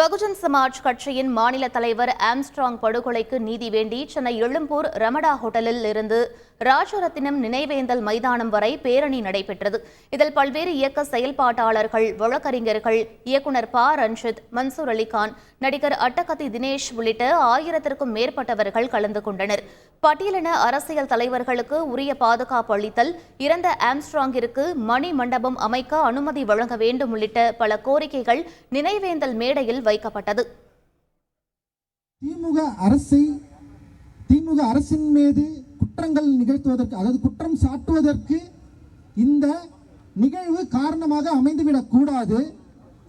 பகுஜன் சமாஜ் கட்சியின் மாநில தலைவர் ஆம்ஸ்ட்ராங் படுகொலைக்கு நீதி வேண்டி சென்னை எழும்பூர் ரமடா ஹோட்டலில் இருந்து ராஜரத்தினம் நினைவேந்தல் மைதானம் வரை பேரணி நடைபெற்றது. இதில் பல்வேறு இயக்க செயல்பாட்டாளர்கள், வழக்கறிஞர்கள், இயக்குநர் ப. ரஞ்சித், மன்சூர் அலிகான், நடிகர் அட்டகத்தி தினேஷ் உள்ளிட்ட 1000க்கும் மேற்பட்டவர்கள் கலந்து கொண்டனர். பட்டியலின அரசியல் தலைவர்களுக்கு உரிய பாதுகாப்பு அளித்தல், இறந்த ஆம்ஸ்ட்ராங்கிற்கு மணி மண்டபம் அமைக்க அனுமதி வழங்க வேண்டும் உள்ளிட்ட பல கோரிக்கைகள் நினைவேந்தல் மேடையில் வைக்கப்பட்டது. திமுக அரசின் மீது குற்றங்கள் நிகழ்த்துவதற்கு, அதாவது குற்றம் சாட்டுவதற்கு இந்த நிகழ்வு காரணமாக அமைந்துவிடக் கூடாது.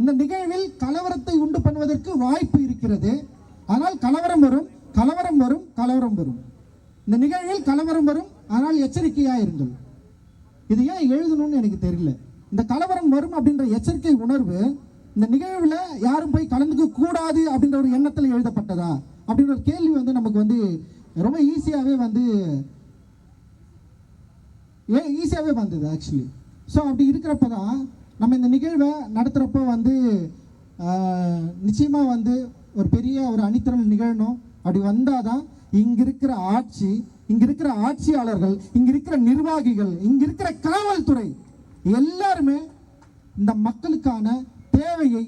இந்த நிகழ்வில் கலவரத்தை உண்டு பண்ணுவதற்கு வாய்ப்பு இருக்கிறது. ஆனால் கலவரம் வரும். இந்த நிகழ்வில் கலவரம் வரும். ஆனால் எச்சரிக்கையாக இருங்கள். இது ஏன் எழுதணும்னு எனக்கு தெரியல. இந்த கலவரம் வரும் அப்படின்ற எச்சரிக்கை உணர்வு இந்த நிகழ்வில் யாரும் போய் கலந்துக்க கூடாது அப்படின்ற ஒரு எண்ணத்தில் எழுதப்பட்டதா அப்படின்ற ஒரு கேள்வி நமக்கு ரொம்ப ஈஸியாகவே வந்தது ஆக்சுவலி. ஸோ அப்படி இருக்கிறப்ப தான் நம்ம இந்த நிகழ்வை நடத்துகிறப்போ நிச்சயமாக ஒரு பெரிய ஒரு அணிதிரள் நிகழணும். அப்படி வந்தால் தான் இங்கே இருக்கிற ஆட்சி, இங்கே இருக்கிற ஆட்சியாளர்கள், இங்கே இருக்கிற நிர்வாகிகள், இங்கே இருக்கிற காவல்துறை எல்லாருமே இந்த மக்களுக்கான தேவையை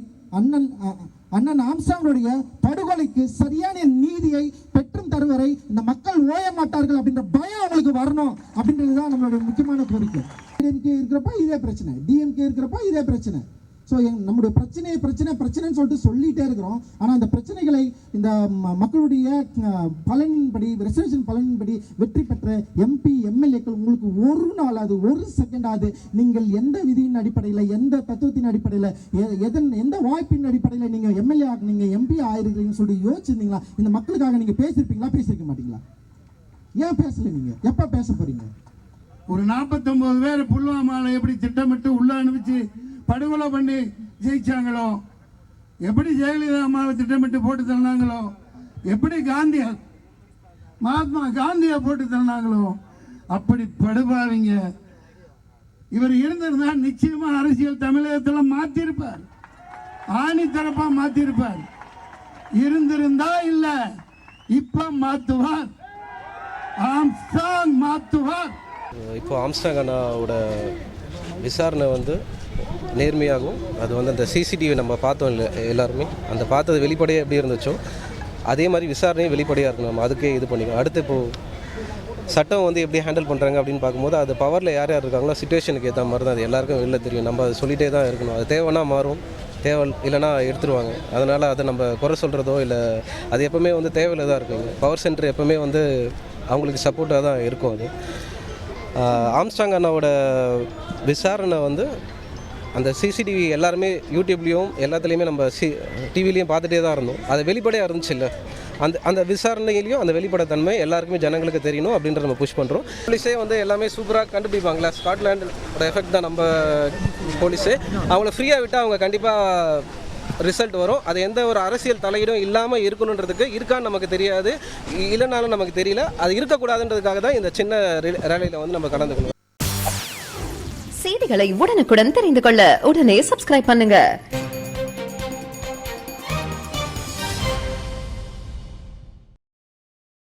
அண்ணன் ஆம்ஸ்ட்ராங்குடைய படுகொலைக்கு சரியான நீதியை பெற்றும் தருவரை இந்த மக்கள் ஓய மாட்டார்கள் அப்படின்ற பயம் அவங்களுக்கு வரணும் அப்படின்றதுதான் நம்மளுடைய முக்கியமான கோரிக்கை. டிஎம்கே இருக்கிறப்ப இதே பிரச்சனை, டிஎம்கே இருக்கிறப்ப இதே பிரச்சனை. ஸோ நம்முடைய பிரச்சனைன்னு சொல்லிட்டே இருக்கிறோம். ஆனால் அந்த பிரச்சனைகளை இந்த மக்களுடைய பலனின்படி, ரெசல்யூஷன் பலனின்படி வெற்றி பெற்ற எம்பி எம்எல்ஏக்கள் உங்களுக்கு ஒரு நாளாவது, ஒரு செகண்டாவது நீங்கள் எந்த விதியின் அடிப்படையில், எந்த தத்துவத்தின் அடிப்படையில், எந்த வாய்ப்பின் அடிப்படையில் நீங்கள் எம்எல்ஏ ஆகுனீங்க, எம்பி ஆயிருக்கீங்கன்னு சொல்லி யோசிச்சிருந்தீங்களா? இந்த மக்களுக்காக நீங்கள் பேசியிருக்க மாட்டீங்களா? ஏன் பேசல? நீங்கள் எப்போ பேச போறீங்க? ஒரு 49 பேர் புல்வாமாவில் எப்படி திட்டமிட்டு உள்ள அனுப்பிச்சு படுகொலை பண்ணி ஜெயிச்சாங்களோ, எப்படி ஜெயலலிதா அம்மாவை திட்டமிட்டு போட்டு தந்தாங்களோ, எப்படி மகாத்மா காந்தியை போட்டு தந்தாங்களோ, அப்படி படுபாவீங்க. இவர் இருந்திருந்தா நிச்சயமா அரசியல் தமிழகத்தில் மாத்திருப்பார், ஆணித்தரப்பா மாத்திருப்பார். இருந்திருந்தா இல்ல, இப்ப மாத்துவார். ஆம்ஸ்ட்ராங் மாத்துவார். இப்போ ஆம்ஸ்ட்ராங் அண்ணாவோட விசாரணை நேர்மையாகவும், அது அந்த சிசிடிவி நம்ம பார்த்தோம் இல்லை எல்லாருமே, அந்த பார்த்தது வெளிப்படையாக எப்படி இருந்துச்சோ அதே மாதிரி விசாரணையும் வெளிப்படையாக இருக்கணும். நம்ம அதுக்கே இது பண்ணிக்கணும். அடுத்து இப்போது சட்டம் எப்படி ஹேண்டில் பண்ணுறாங்க அப்படின்னு பார்க்கும்போது, அது பவரில் யார் இருக்காங்களோ சிச்சுவேஷனுக்கு ஏற்ற மாதிரி தான் அது எல்லாருக்கும் வெளில தெரியும். நம்ம அதை சொல்லிகிட்டே தான் இருக்கணும். அது தேவைன்னா மாறும், தேவை இல்லைனா எடுத்துருவாங்க. அதனால் அதை நம்ம குறை சொல்கிறதோ இல்லை, அது எப்போவுமே தேவையில்லை தான் இருக்குங்க. பவர் சென்டர் எப்போவுமே அவங்களுக்கு சப்போர்ட்டாக தான் இருக்கும். அது ஆம்ஸ்ட்ராங் அண்ணாவோட விசாரணை அந்த சிசிடிவி எல்லாருமே யூடியூப்லேயும் எல்லாத்துலேயுமே நம்ம டிவிலையும் பார்த்துட்டே தான் இருந்தோம். அது வெளிப்படையாக இருந்துச்சு இல்லை, அந்த விசாரணையிலையும் அந்த வெளிப்படைத்தன்மை எல்லாருக்குமே ஜனங்களுக்கு தெரியணும் அப்படின்றத நம்ம புஷ் பண்ணுறோம். போலீஸே எல்லாமே சூப்பராக கண்டுபிடிப்பாங்களா? ஸ்காட்லாண்டோட எஃபெக்ட் தான் நம்ம போலீஸே. அவங்கள ஃப்ரீயாக விட்டால் அவங்க கண்டிப்பாக ரிசல்ட் வரும். அது எந்த ஒரு அரசியல் தலையீடும் இல்லாமல் இருக்கணுன்றதுக்கு இருக்கான்னு நமக்கு தெரியாது, இல்லைனாலும் நமக்கு தெரியல. அது இருக்கக்கூடாதுன்றதுக்காக தான் இந்த சின்ன ரேலியில் நம்ம கலந்துக்கணும். செய்திகளை உடனுக்குடன் தெரிந்து கொள்ள உடனே சப்ஸ்கிரைப் பண்ணுங்க.